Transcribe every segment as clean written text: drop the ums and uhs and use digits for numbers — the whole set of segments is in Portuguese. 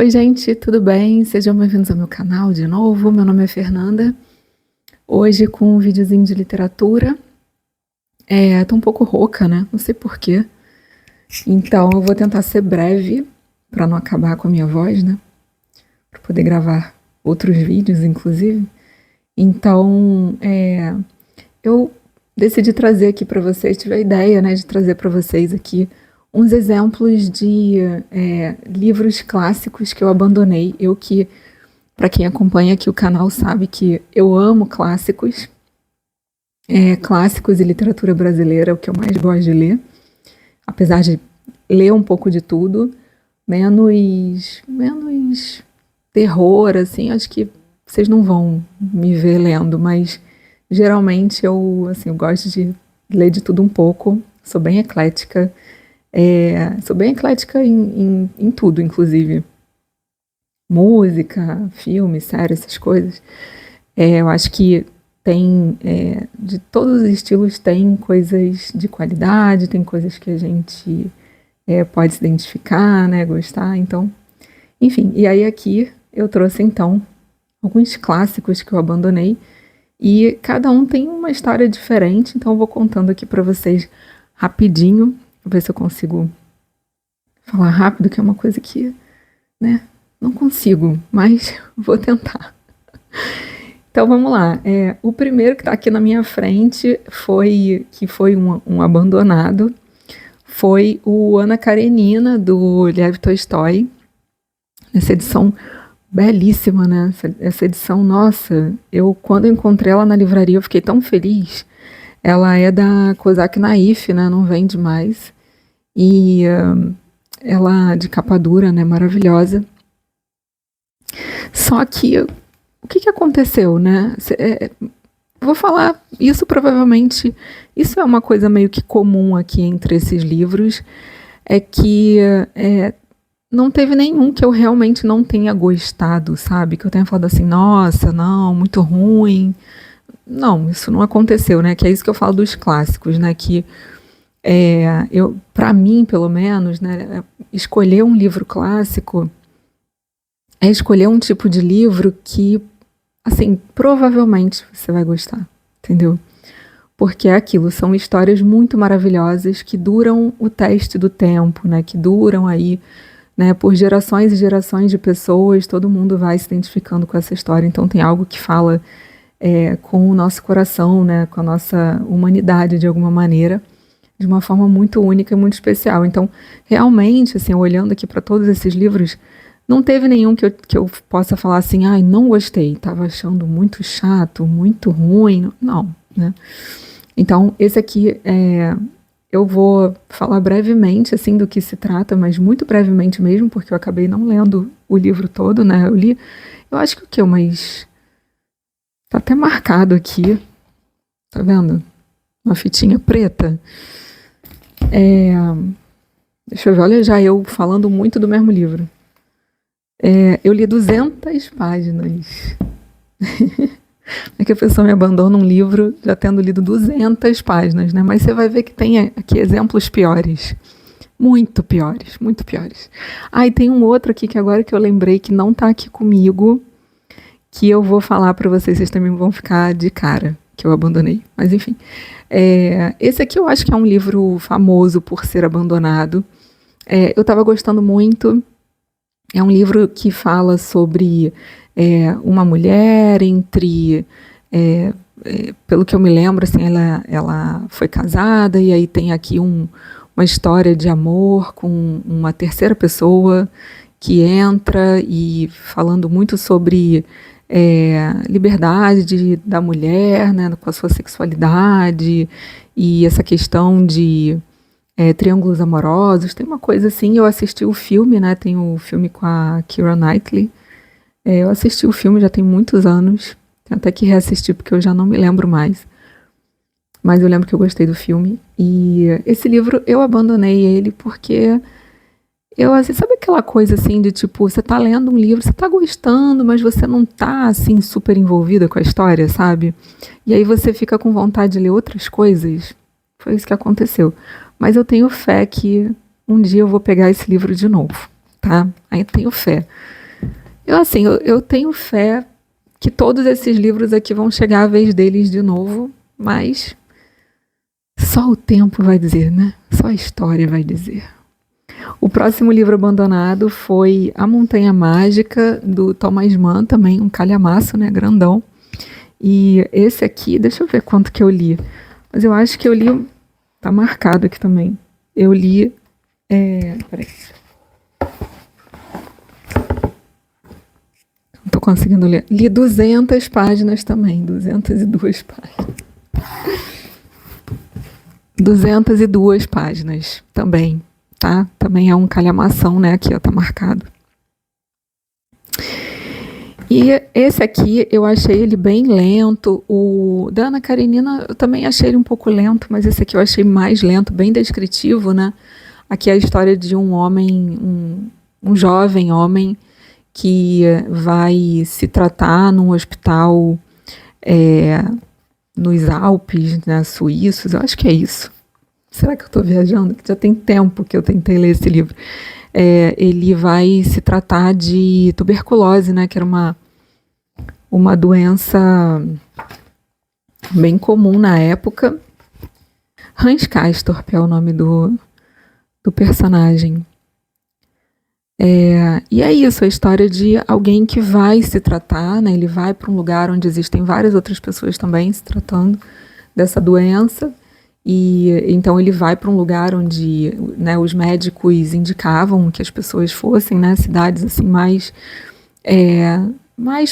Oi, gente, tudo bem? Sejam bem-vindos ao meu canal de novo. Meu nome é Fernanda. Hoje com um videozinho de literatura. Tô um pouco rouca, né? Não sei por quê. Então eu vou tentar ser breve para não acabar com a minha voz, né? Para poder gravar outros vídeos, inclusive. Então, eu decidi trazer aqui para vocês, tive a ideia, né, de trazer para vocês aqui uns exemplos de livros clássicos que eu abandonei. Eu que, para quem acompanha aqui o canal, sabe que eu amo clássicos. Clássicos e literatura brasileira é o que eu mais gosto de ler. Apesar de ler um pouco de tudo, menos terror, assim, acho que vocês não vão me ver lendo, mas geralmente eu gosto de ler de tudo um pouco, sou bem eclética. Sou bem eclética em tudo, inclusive. Música, filme, série, essas coisas. Eu acho que tem, de todos os estilos, tem coisas de qualidade, tem coisas que a gente pode se identificar, né, gostar, então... Enfim, e aí aqui eu trouxe, então, alguns clássicos que eu abandonei, e cada um tem uma história diferente, então eu vou contando aqui pra vocês rapidinho. Vou ver se eu consigo falar rápido, que é uma coisa que, né, não consigo, mas vou tentar. Então vamos lá. O primeiro que está aqui na minha frente foi um abandonado, foi o Ana Karenina, do Lev Tolstói. Essa edição belíssima, né? Essa edição, nossa, quando eu encontrei ela na livraria eu fiquei tão feliz. Ela é da Kozak Naif, né? Não vende mais. E ela de capa dura, né? Maravilhosa. Só que o que aconteceu, né? Vou falar isso, provavelmente. Isso é uma coisa meio que comum aqui entre esses livros. É que não teve nenhum que eu realmente não tenha gostado, sabe? Que eu tenha falado assim, nossa, não, muito ruim. Não, isso não aconteceu, né? Que é isso que eu falo dos clássicos, né? Que para mim, pelo menos, né? Escolher um livro clássico é escolher um tipo de livro que, assim, provavelmente você vai gostar, entendeu? Porque é aquilo, são histórias muito maravilhosas que duram o teste do tempo, né? Que duram aí, né? Por gerações e gerações de pessoas, todo mundo vai se identificando com essa história. Então tem algo que fala com o nosso coração, né, com a nossa humanidade de alguma maneira, de uma forma muito única e muito especial. Então, realmente, assim, olhando aqui para todos esses livros, não teve nenhum que eu possa falar assim, ai, não gostei, estava achando muito chato, muito ruim. Não, né? Então, esse aqui, eu vou falar brevemente, assim, do que se trata, mas muito brevemente mesmo, porque eu acabei não lendo o livro todo, né? Eu acho que o quê? Tá até marcado aqui, tá vendo? Uma fitinha preta. Deixa eu ver, olha já eu falando muito do mesmo livro. Eu li 200 páginas. É que a pessoa me abandona um livro já tendo lido 200 páginas, né? Mas você vai ver que tem aqui exemplos piores. Muito piores, muito piores. E tem um outro aqui que agora que eu lembrei que não tá aqui comigo, que eu vou falar para vocês também vão ficar de cara, que eu abandonei. Mas enfim, esse aqui eu acho que é um livro famoso por ser abandonado. Eu estava gostando muito. É um livro que fala sobre uma mulher pelo que eu me lembro, assim, ela foi casada e aí tem aqui uma história de amor com uma terceira pessoa que entra e falando muito sobre liberdade da mulher, né, com a sua sexualidade e essa questão de triângulos amorosos. Tem uma coisa assim, eu assisti o filme, né, tem o filme com a Keira Knightley. Eu assisti o filme já tem muitos anos, tenho até que reassistir porque eu já não me lembro mais, mas eu lembro que eu gostei do filme. E esse livro eu abandonei ele porque assim, sabe aquela coisa assim de tipo, você tá lendo um livro, você tá gostando, mas você não tá assim super envolvida com a história, sabe? E aí você fica com vontade de ler outras coisas. Foi isso que aconteceu. Mas eu tenho fé que um dia eu vou pegar esse livro de novo. tá? Aí tenho fé. Eu tenho fé que todos esses livros aqui vão chegar à vez deles de novo, mas só o tempo vai dizer, né? Só a história vai dizer. O próximo livro abandonado foi A Montanha Mágica, do Thomas Mann, também um calhamaço, né? Grandão. E esse aqui, deixa eu ver quanto que eu li. Mas eu acho que eu li... Tá marcado aqui também. Eu li... Peraí. Não tô conseguindo ler. Li 200 páginas também. 202 páginas. 202 páginas também, tá? Também é um calhamação, né? Aqui, ó, tá marcado. E esse aqui, eu achei ele bem lento. O da Ana Karenina, eu também achei ele um pouco lento, mas esse aqui eu achei mais lento, bem descritivo, né? Aqui é a história de um homem, um jovem homem, que vai se tratar num hospital nos Alpes, né, suíços, eu acho que é isso. Será que eu estou viajando? Já tem tempo que eu tentei ler esse livro. Ele vai se tratar de tuberculose, né, que era uma doença bem comum na época. Hans Castorp é o nome do personagem. E é isso, a história de alguém que vai se tratar, né? Ele vai para um lugar onde existem várias outras pessoas também se tratando dessa doença, e então ele vai para um lugar onde, né, os médicos indicavam que as pessoas fossem, né, cidades assim mais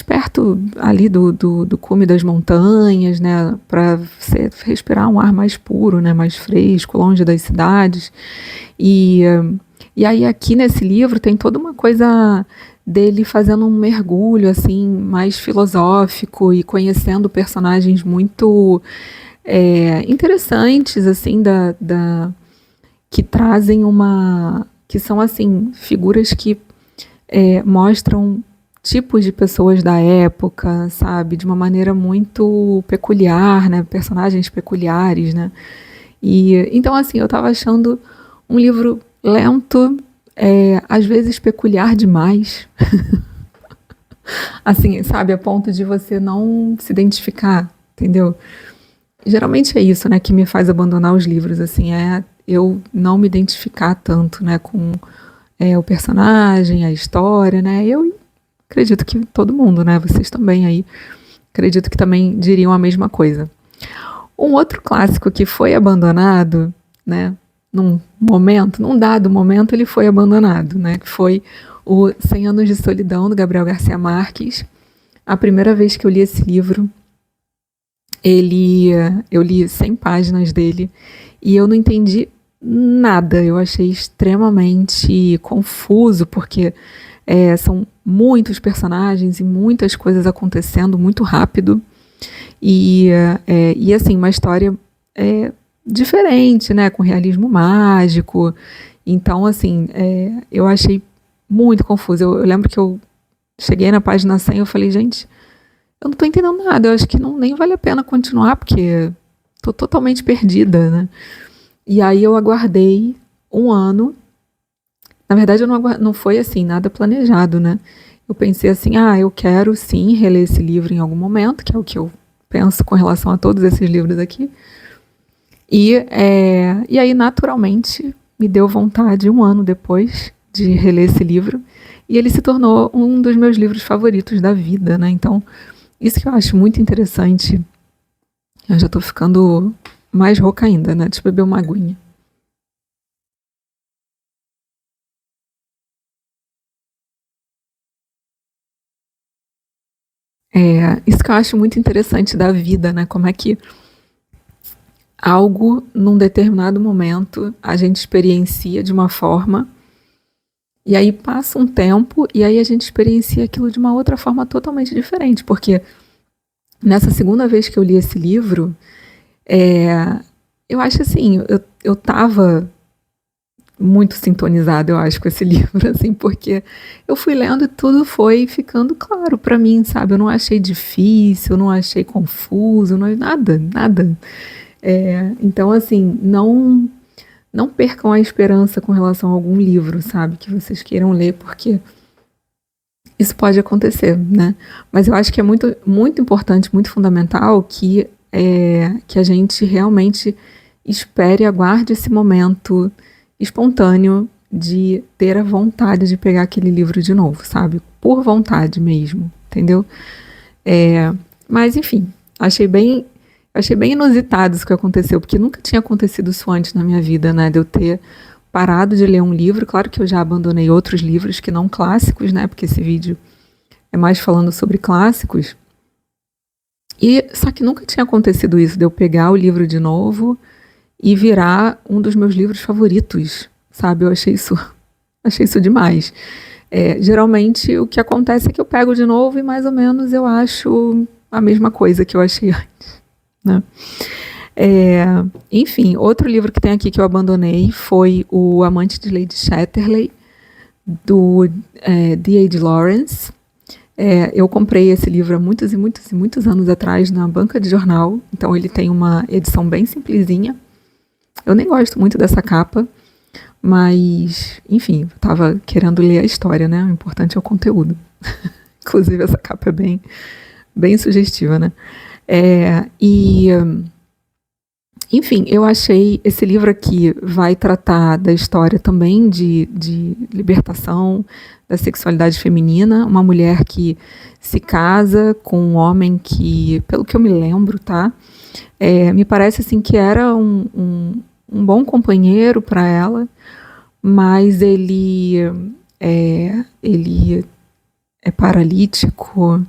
perto ali do cume das montanhas, né, para você respirar um ar mais puro, né, mais fresco, longe das cidades. E aí aqui nesse livro tem toda uma coisa dele fazendo um mergulho assim mais filosófico e conhecendo personagens muito interessantes assim que trazem que são assim figuras que mostram tipos de pessoas da época, sabe, de uma maneira muito peculiar, né, personagens peculiares, né. E então assim eu estava achando um livro lento, às vezes peculiar demais, assim, sabe, a ponto de você não se identificar, entendeu? Geralmente é isso, né, que me faz abandonar os livros, assim, eu não me identificar tanto, né, com o personagem, a história, né, eu acredito que todo mundo, né, vocês também aí, acredito que também diriam a mesma coisa. Um outro clássico que foi abandonado, né, num dado momento ele foi abandonado, né, que foi o 100 Anos de Solidão, do Gabriel Garcia Marques. A primeira vez que eu li esse livro, eu li 100 páginas dele e eu não entendi nada, eu achei extremamente confuso, porque são muitos personagens e muitas coisas acontecendo muito rápido, e assim, uma história diferente, né, com realismo mágico. Então, assim, eu achei muito confuso. Eu lembro que eu cheguei na página 100 e eu falei, gente, eu não tô entendendo nada, eu acho que nem vale a pena continuar, porque tô totalmente perdida, né. E aí eu aguardei um ano. Na verdade, não foi assim, nada planejado, né. Eu pensei assim, eu quero sim reler esse livro em algum momento, que é o que eu penso com relação a todos esses livros aqui. E aí, naturalmente, me deu vontade, um ano depois, de reler esse livro. E ele se tornou um dos meus livros favoritos da vida, né? Então, isso que eu acho muito interessante. Eu já tô ficando mais rouca ainda, né? Deixa eu beber uma aguinha. Isso que eu acho muito interessante da vida, né? Como é que algo, num determinado momento, a gente experiencia de uma forma, e aí passa um tempo, e aí a gente experiencia aquilo de uma outra forma totalmente diferente, porque nessa segunda vez que eu li esse livro, eu acho assim, eu tava muito sintonizada, eu acho, com esse livro, assim, porque eu fui lendo e tudo foi ficando claro pra mim, sabe? Eu não achei difícil, eu não achei confuso, nada. Então, assim, não não percam a esperança com relação a algum livro, sabe, que vocês queiram ler, porque isso pode acontecer, né? Mas eu acho que é muito, muito importante, muito fundamental que a gente realmente espere e aguarde esse momento espontâneo de ter a vontade de pegar aquele livro de novo, sabe? Por vontade mesmo, entendeu? Mas, enfim, achei bem inusitado isso que aconteceu, porque nunca tinha acontecido isso antes na minha vida, né? De eu ter parado de ler um livro. Claro que eu já abandonei outros livros que não clássicos, né? Porque esse vídeo é mais falando sobre clássicos. Só que nunca tinha acontecido isso, de eu pegar o livro de novo e virar um dos meus livros favoritos, sabe? Eu achei isso demais. Geralmente o que acontece é que eu pego de novo e mais ou menos eu acho a mesma coisa que eu achei antes, né? Enfim, outro livro que tem aqui que eu abandonei foi O Amante de Lady Chatterley, do D.H. Lawrence. Eu comprei esse livro há muitos e muitos e muitos anos atrás na banca de jornal, então ele tem uma edição bem simplesinha. Eu nem gosto muito dessa capa, mas, enfim, eu tava querendo ler a história, né? O importante é o conteúdo. Inclusive, essa capa é bem, bem sugestiva, né? Enfim, eu achei esse livro aqui vai tratar da história também de libertação da sexualidade feminina, uma mulher que se casa com um homem que, pelo que eu me lembro, tá? Me parece assim que era um bom companheiro para ela, mas ele é paralítico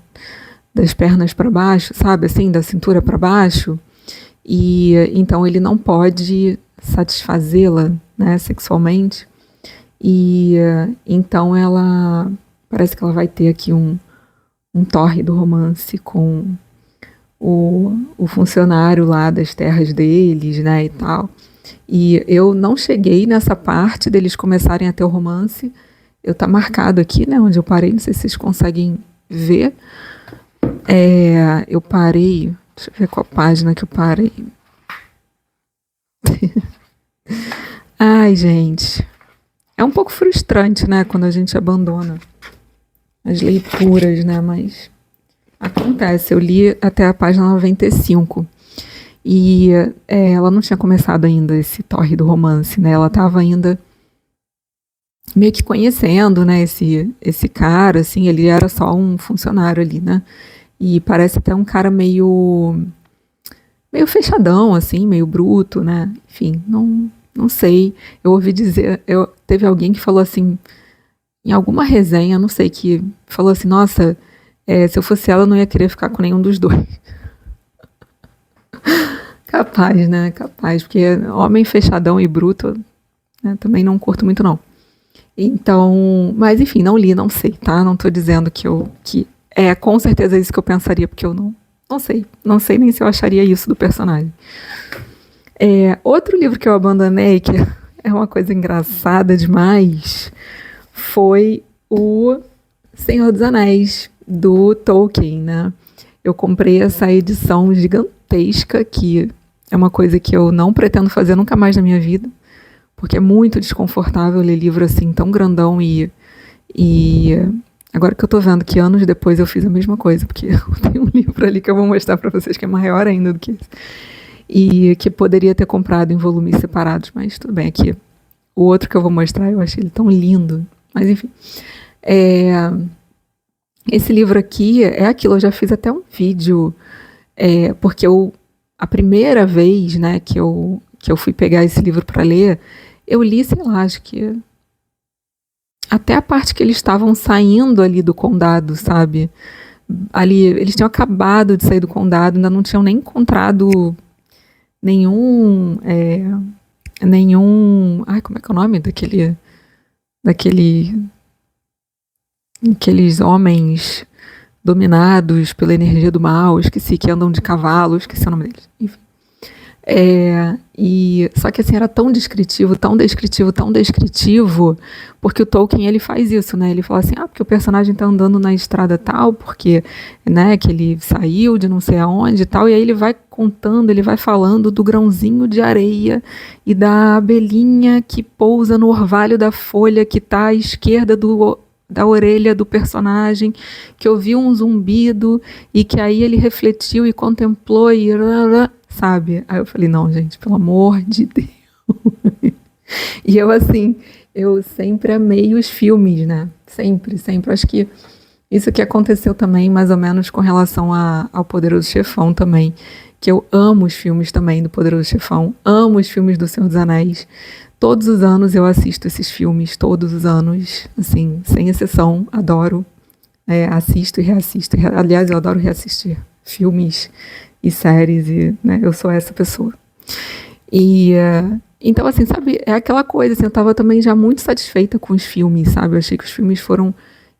das pernas para baixo, sabe, assim, da cintura para baixo, e então ele não pode satisfazê-la, né, sexualmente, e então ela parece que ela vai ter aqui um tórrido romance com o funcionário lá das terras deles, né, e tal. E eu não cheguei nessa parte deles começarem a ter o romance. Tá marcado aqui, né, onde eu parei, não sei se vocês conseguem ver. Eu parei, deixa eu ver qual página que eu parei. Ai, gente, é um pouco frustrante, né, quando a gente abandona as leituras, né, mas acontece. Eu li até a página 95 e ela não tinha começado ainda esse tórrido romance, né, ela estava ainda meio que conhecendo, né, esse cara, assim, ele era só um funcionário ali, né, e parece até um cara meio fechadão, assim, meio bruto, né, enfim, não sei, eu ouvi dizer, teve alguém que falou assim, em alguma resenha, não sei, que falou assim, nossa, se eu fosse ela, eu não ia querer ficar com nenhum dos dois. Capaz, né, capaz, porque homem fechadão e bruto, né, também não curto muito, não. Então, mas enfim, não li, não sei, tá? Não tô dizendo que com certeza isso que eu pensaria, porque eu não sei nem se eu acharia isso do personagem. Outro livro que eu abandonei, que é uma coisa engraçada demais, foi o Senhor dos Anéis, do Tolkien, né? Eu comprei essa edição gigantesca, que é uma coisa que eu não pretendo fazer nunca mais na minha vida, porque é muito desconfortável ler livro assim, tão grandão, e agora que eu tô vendo que anos depois eu fiz a mesma coisa, porque eu tenho um livro ali que eu vou mostrar pra vocês que é maior ainda do que esse, e que poderia ter comprado em volumes separados, mas tudo bem, aqui o outro que eu vou mostrar, eu achei ele tão lindo, mas enfim, esse livro aqui é aquilo, eu já fiz até um vídeo, porque a primeira vez, né, que eu fui pegar esse livro para ler, eu li, sei lá, acho que até a parte que eles estavam saindo ali do condado, sabe? Ali, eles tinham acabado de sair do condado, ainda não tinham nem encontrado nenhum... Ai, como é que é o nome daqueles homens dominados pela energia do mal, esqueci, que andam de cavalo, esqueci o nome deles. Enfim. E só que assim era tão descritivo, tão descritivo, tão descritivo, porque o Tolkien ele faz isso, né? Ele fala assim, porque o personagem tá andando na estrada tal, porque, né, que ele saiu de não sei aonde e tal, e aí ele vai contando, ele vai falando do grãozinho de areia e da abelhinha que pousa no orvalho da folha que tá à esquerda da orelha do personagem, que ouviu um zumbido e que aí ele refletiu e contemplou e sabe? Aí eu falei, não, gente, pelo amor de Deus. E eu, assim, eu sempre amei os filmes, né? Sempre, sempre. Acho que isso que aconteceu também, mais ou menos, com relação ao Poderoso Chefão também. Que eu amo os filmes também do Poderoso Chefão. Amo os filmes do Senhor dos Anéis. Todos os anos eu assisto esses filmes, todos os anos, assim, sem exceção, adoro. Assisto e reassisto. Aliás, eu adoro reassistir filmes e séries, e né, eu sou essa pessoa. E então, assim, sabe, é aquela coisa, assim, eu tava também já muito satisfeita com os filmes, sabe? Eu achei que os filmes foram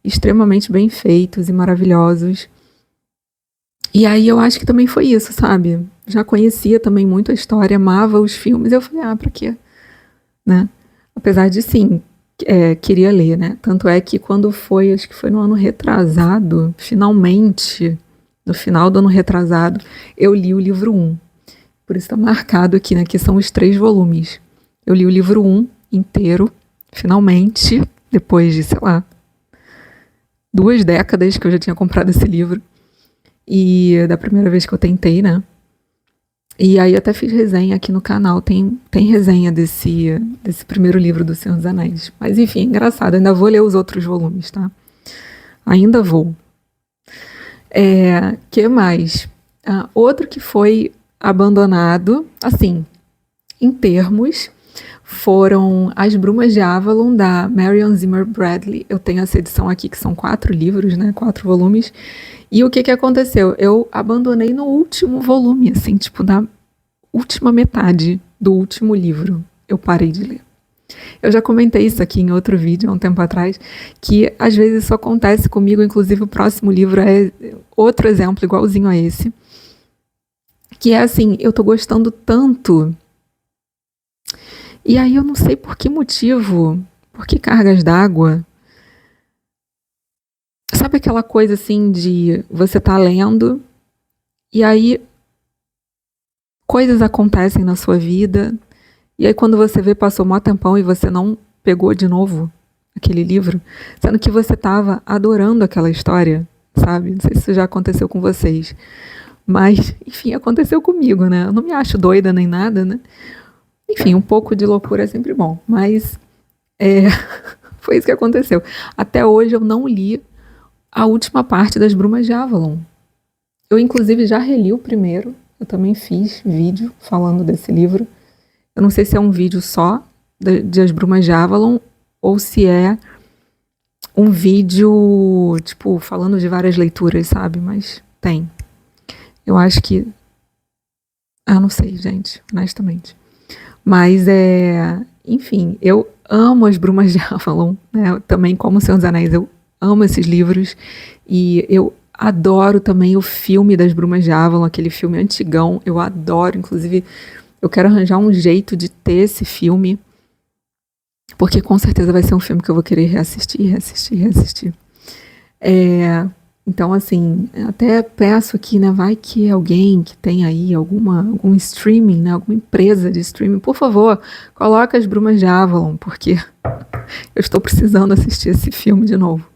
extremamente bem feitos e maravilhosos. E aí eu acho que também foi isso, sabe? Já conhecia também muito a história, amava os filmes, eu falei, pra quê? Né? Apesar de, sim, queria ler, né? Tanto é que quando foi, acho que foi no ano retrasado, finalmente, no final do ano retrasado, eu li o livro 1. Por isso está marcado aqui, né? Que são os 3 volumes. Eu li o livro 1 inteiro, finalmente, depois de, sei lá, 2 décadas que eu já tinha comprado esse livro. E da primeira vez que eu tentei, né? E aí até fiz resenha aqui no canal. Tem resenha desse primeiro livro do Senhor dos Anéis. Mas enfim, engraçado. Ainda vou ler os outros volumes, tá? Ainda vou. Que mais? Outro que foi abandonado, assim, em termos, foram As Brumas de Avalon, da Marion Zimmer Bradley. Eu tenho essa edição aqui, que são 4 livros, né? 4 volumes. E o que aconteceu? Eu abandonei no último volume, assim, tipo, na última metade do último livro. Eu parei de ler. Eu já comentei isso aqui em outro vídeo, há um tempo atrás, que às vezes isso acontece comigo, inclusive o próximo livro é outro exemplo igualzinho a esse. Que é assim, eu tô gostando tanto, e aí eu não sei por que motivo, por que cargas d'água. Sabe aquela coisa assim de você tá lendo, e aí coisas acontecem na sua vida, e aí quando você vê, passou mó tempão e você não pegou de novo aquele livro, sendo que você tava adorando aquela história, sabe? Não sei se isso já aconteceu com vocês. Mas, enfim, aconteceu comigo, né? Eu não me acho doida nem nada, né? Enfim, um pouco de loucura é sempre bom. Mas foi isso que aconteceu. Até hoje eu não li a última parte das Brumas de Avalon. Eu, inclusive, já reli o primeiro. Eu também fiz vídeo falando desse livro. Eu não sei se é um vídeo só de As Brumas de Avalon ou se é um vídeo, tipo, falando de várias leituras, sabe? Mas tem. Eu acho que... não sei, gente, honestamente. Mas, enfim, eu amo As Brumas de Avalon, né? Também, como O Senhor dos Anéis, eu amo esses livros. E eu adoro também o filme das Brumas de Avalon, aquele filme antigão. Eu adoro, inclusive, eu quero arranjar um jeito de ter esse filme, porque com certeza vai ser um filme que eu vou querer reassistir. Então, assim, até peço aqui, né, vai que alguém que tem aí algum streaming, né, alguma empresa de streaming, por favor, coloca As Brumas de Avalon, porque eu estou precisando assistir esse filme de novo,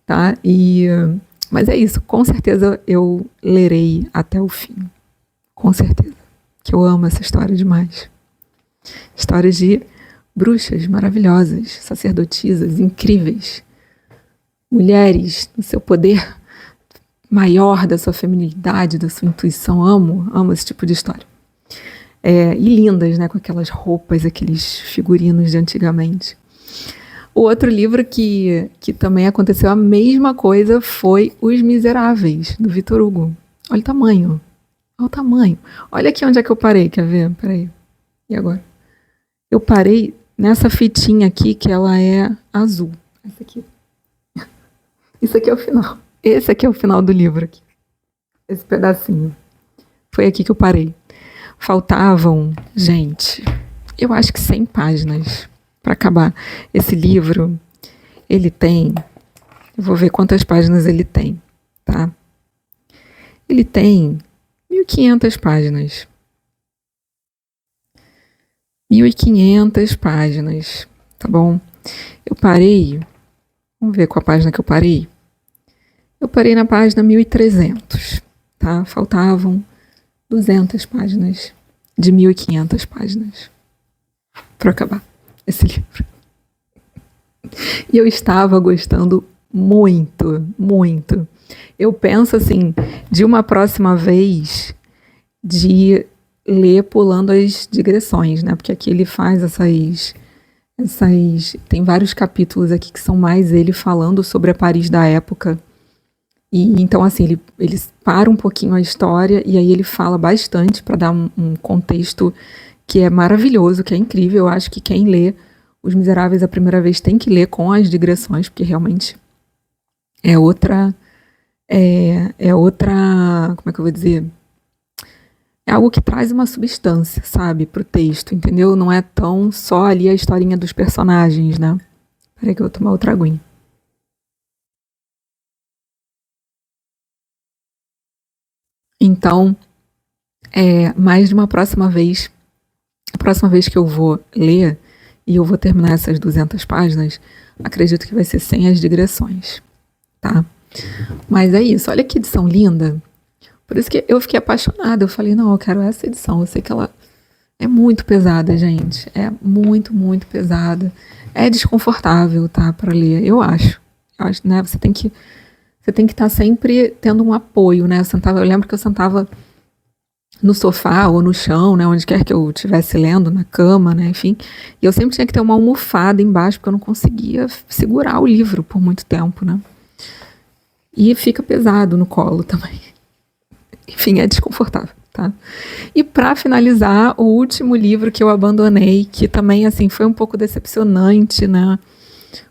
tá? Mas é isso, com certeza eu lerei até o fim, com certeza, que eu amo essa história demais. Histórias de bruxas maravilhosas, sacerdotisas incríveis, mulheres no seu poder maior, da sua feminilidade, da sua intuição. Amo esse tipo de história. E lindas, né, com aquelas roupas, aqueles figurinos de antigamente. O outro livro que também aconteceu a mesma coisa foi Os Miseráveis, do Victor Hugo. Olha o tamanho. Olha o tamanho. Olha aqui onde é que eu parei, quer ver? Peraí. E agora? Eu parei nessa fitinha aqui, que ela é azul. Essa aqui. Isso aqui é o final. Esse aqui é o final do livro aqui. Esse pedacinho. Foi aqui que eu parei. Faltavam, gente, eu acho que 100 páginas para acabar. Esse livro, ele tem, eu vou ver quantas páginas ele tem, tá? Ele tem 1.500 páginas. 1.500 páginas, tá bom? Eu parei, vamos ver qual a página que eu parei. Eu parei na página 1.300, tá? Faltavam 200 páginas de 1.500 páginas para acabar esse livro. E eu estava gostando muito, muito. Eu penso assim, de uma próxima vez, de ler pulando as digressões, né? Porque aqui ele faz essas... Tem vários capítulos aqui que são mais ele falando sobre a Paris da época. E então, assim, ele para um pouquinho a história e aí ele fala bastante para dar um contexto que é maravilhoso, que é incrível. Eu acho que quem lê Os Miseráveis a primeira vez tem que ler com as digressões, porque realmente é outra... como é que eu vou dizer? É algo que traz uma substância, sabe, pro texto, entendeu? Não é tão só ali a historinha dos personagens, né? Peraí que eu vou tomar outra aguinha. Então, mais de uma próxima vez, a próxima vez que eu vou ler, e eu vou terminar essas 200 páginas, acredito que vai ser sem as digressões, tá? Mas é isso, olha que edição linda. Por isso que eu fiquei apaixonada. Eu falei, não, eu quero essa edição. Eu sei que ela é muito pesada, gente. É muito, muito pesada. É desconfortável, tá, para ler. Eu acho, né? Você tem que estar sempre tendo um apoio, né? Eu lembro que eu sentava no sofá ou no chão, né? Onde quer que eu estivesse lendo, na cama, né? Enfim. E eu sempre tinha que ter uma almofada embaixo, porque eu não conseguia segurar o livro por muito tempo, né? E fica pesado no colo também. Enfim, é desconfortável, tá? E para finalizar, o último livro que eu abandonei, que também, assim, foi um pouco decepcionante, né?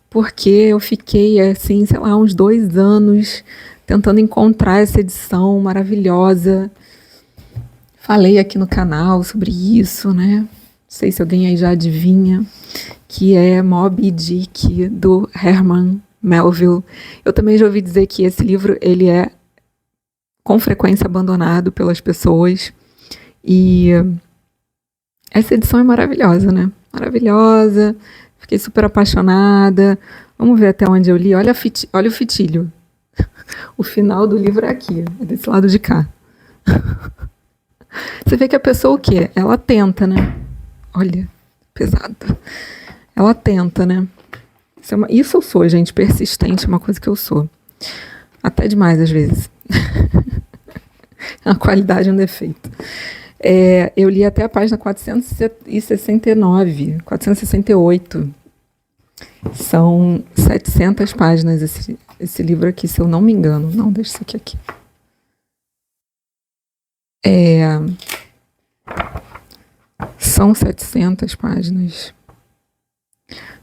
Porque eu fiquei, assim, sei lá, uns 2 anos tentando encontrar essa edição maravilhosa. Falei aqui no canal sobre isso, né? Não sei se alguém aí já adivinha, que é Moby Dick, do Herman Melville. Eu também já ouvi dizer que esse livro, ele é com frequência abandonado pelas pessoas. E essa edição é maravilhosa, né? Maravilhosa. Fiquei super apaixonada. Vamos ver até onde eu li. Olha o fitilho. O final do livro é aqui, é desse lado de cá. Você vê que a pessoa o quê? Ela tenta, né? Olha, pesado. Ela tenta, né? Isso eu sou, gente. Persistente é uma coisa que eu sou. Até demais, às vezes. A qualidade é um defeito. Eu li até a página 469, 468. São 700 páginas esse livro aqui, se eu não me engano. Não, deixa isso aqui. São 700 páginas.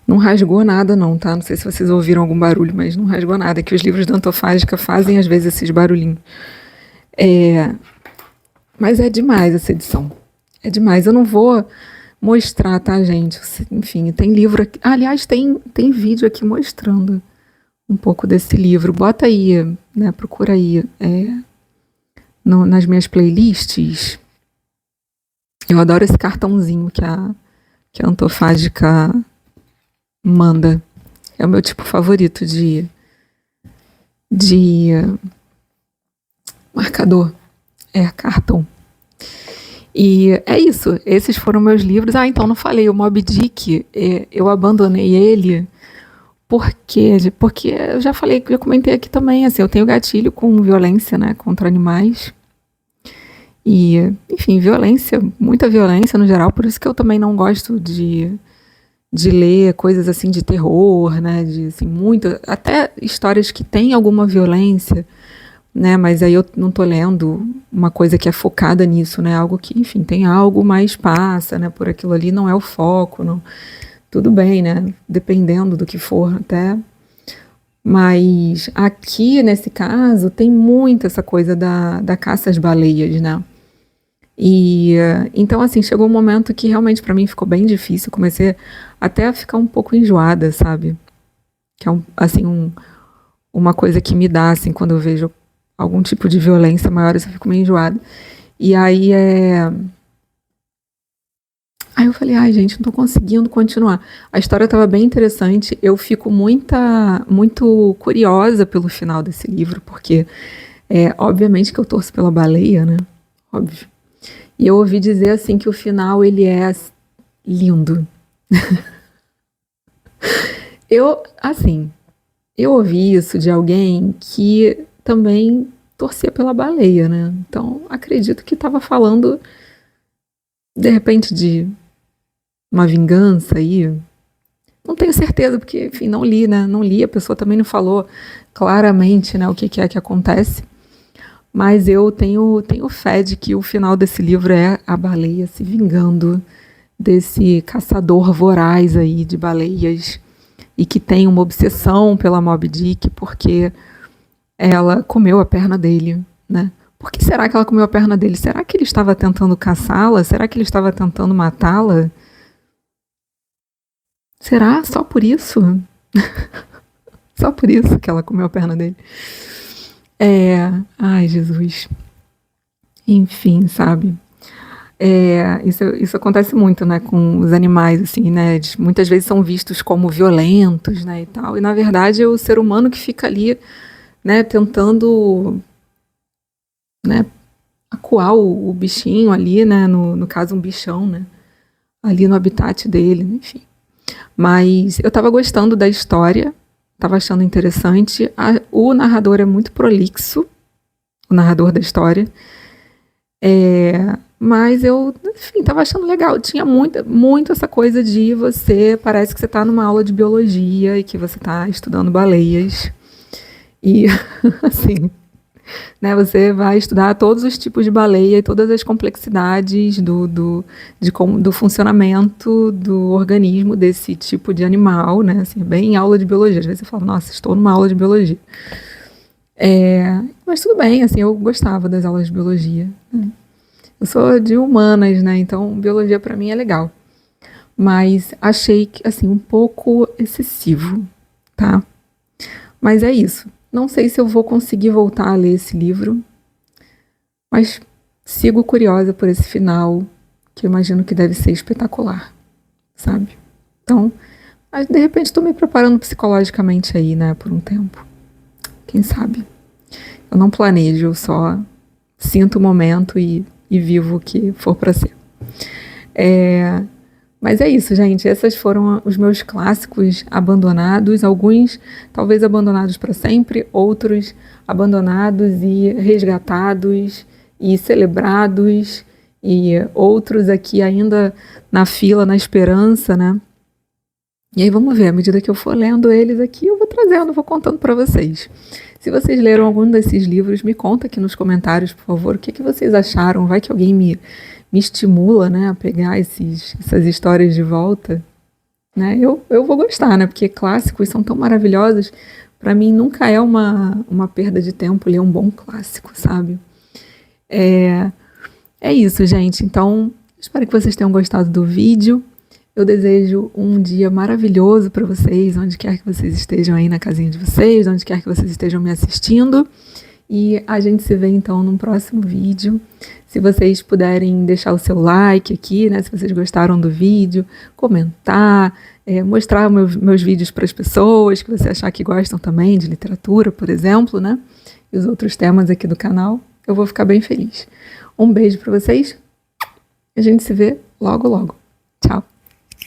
Não rasgou nada não, tá? Não sei se vocês ouviram algum barulho, mas não rasgou nada. É que os livros da Antofágica fazem, às vezes, esses barulhinhos. Mas é demais essa edição. É demais. Eu não vou mostrar, tá, gente? Enfim, tem livro aqui. Aliás, tem vídeo aqui mostrando um pouco desse livro. Bota aí, né? Procura aí nas minhas playlists. Eu adoro esse cartãozinho que a Antofágica manda. É o meu tipo favorito de marcador. Cartão. E é isso. Esses foram meus livros. Então não falei. O Moby Dick, eu abandonei ele porque eu já falei, já comentei aqui também, assim, eu tenho gatilho com violência, né, contra animais. E, enfim, violência, muita violência no geral, por isso que eu também não gosto de ler coisas assim de terror, né, de assim, até histórias que têm alguma violência, né, mas aí eu não tô lendo uma coisa que é focada nisso, né, algo que, enfim, tem algo, mas passa, né, por aquilo ali, não é o foco, não, tudo bem, né, dependendo do que for até, mas aqui, nesse caso, tem muito essa coisa da caça às baleias, né, Então, assim, chegou um momento que realmente para mim ficou bem difícil. Comecei até a ficar um pouco enjoada, sabe? Que é uma coisa que me dá, assim, quando eu vejo algum tipo de violência maior, eu fico meio enjoada. E aí Aí eu falei, ai, gente, não tô conseguindo continuar. A história estava bem interessante. Eu fico muito curiosa pelo final desse livro, porque obviamente que eu torço pela baleia, né? Óbvio. E eu ouvi dizer assim que o final ele é lindo. Eu ouvi isso de alguém que também torcia pela baleia, né? Então acredito que estava falando de repente de uma vingança aí. Não tenho certeza, porque, enfim, não li, né? Não li, a pessoa também não falou claramente, né, o que é que acontece. Mas eu tenho fé de que o final desse livro é a baleia se vingando desse caçador voraz aí de baleias e que tem uma obsessão pela Moby Dick porque ela comeu a perna dele, né? Por que será que ela comeu a perna dele? Será que ele estava tentando caçá-la? Será que ele estava tentando matá-la? Será? Só por isso? Só por isso que ela comeu a perna dele? Ai, Jesus. Enfim, sabe? Isso acontece muito, né, com os animais, assim, né? Eles muitas vezes são vistos como violentos, né, e tal. E na verdade é o ser humano que fica ali, né, tentando, né, acuar o bichinho ali, né? No caso, um bichão, né? Ali no habitat dele, enfim. Mas eu estava gostando da história, estava achando interessante. O narrador é muito prolixo, o narrador da história. Mas eu, enfim, estava achando legal. Tinha muito essa coisa de parece que você está numa aula de biologia e que você está estudando baleias. E, assim, né, você vai estudar todos os tipos de baleia e todas as complexidades do funcionamento do organismo desse tipo de animal, né? Assim, bem aula de biologia. Às vezes você fala, nossa, estou numa aula de biologia. Mas tudo bem, assim, eu gostava das aulas de biologia. Né? Eu sou de humanas, né? Então, biologia para mim é legal. Mas achei que, assim, um pouco excessivo, tá? Mas é isso. Não sei se eu vou conseguir voltar a ler esse livro, mas sigo curiosa por esse final, que eu imagino que deve ser espetacular, sabe? Então, de repente estou me preparando psicologicamente aí, né, por um tempo. Quem sabe? Eu não planejo, eu só sinto o momento e vivo o que for para ser. Mas é isso, gente. Esses foram os meus clássicos abandonados. Alguns talvez abandonados para sempre, outros abandonados e resgatados e celebrados, e outros aqui ainda na fila, na esperança, né? E aí vamos ver, à medida que eu for lendo eles aqui, eu vou trazendo, vou contando para vocês. Se vocês leram algum desses livros, me conta aqui nos comentários, por favor, o que vocês acharam. Vai que alguém me estimula, né, a pegar essas histórias de volta, né? Eu vou gostar, né? Porque clássicos são tão maravilhosos. Para mim nunca é uma perda de tempo ler um bom clássico, sabe? É isso, gente. Então, espero que vocês tenham gostado do vídeo. Eu desejo um dia maravilhoso para vocês, onde quer que vocês estejam aí na casinha de vocês, onde quer que vocês estejam me assistindo. E a gente se vê então num próximo vídeo. Se vocês puderem deixar o seu like aqui, né? Se vocês gostaram do vídeo, comentar, mostrar meus vídeos para as pessoas que você achar que gostam também de literatura, por exemplo, né? E os outros temas aqui do canal, eu vou ficar bem feliz. Um beijo para vocês. A gente se vê logo, logo. Tchau.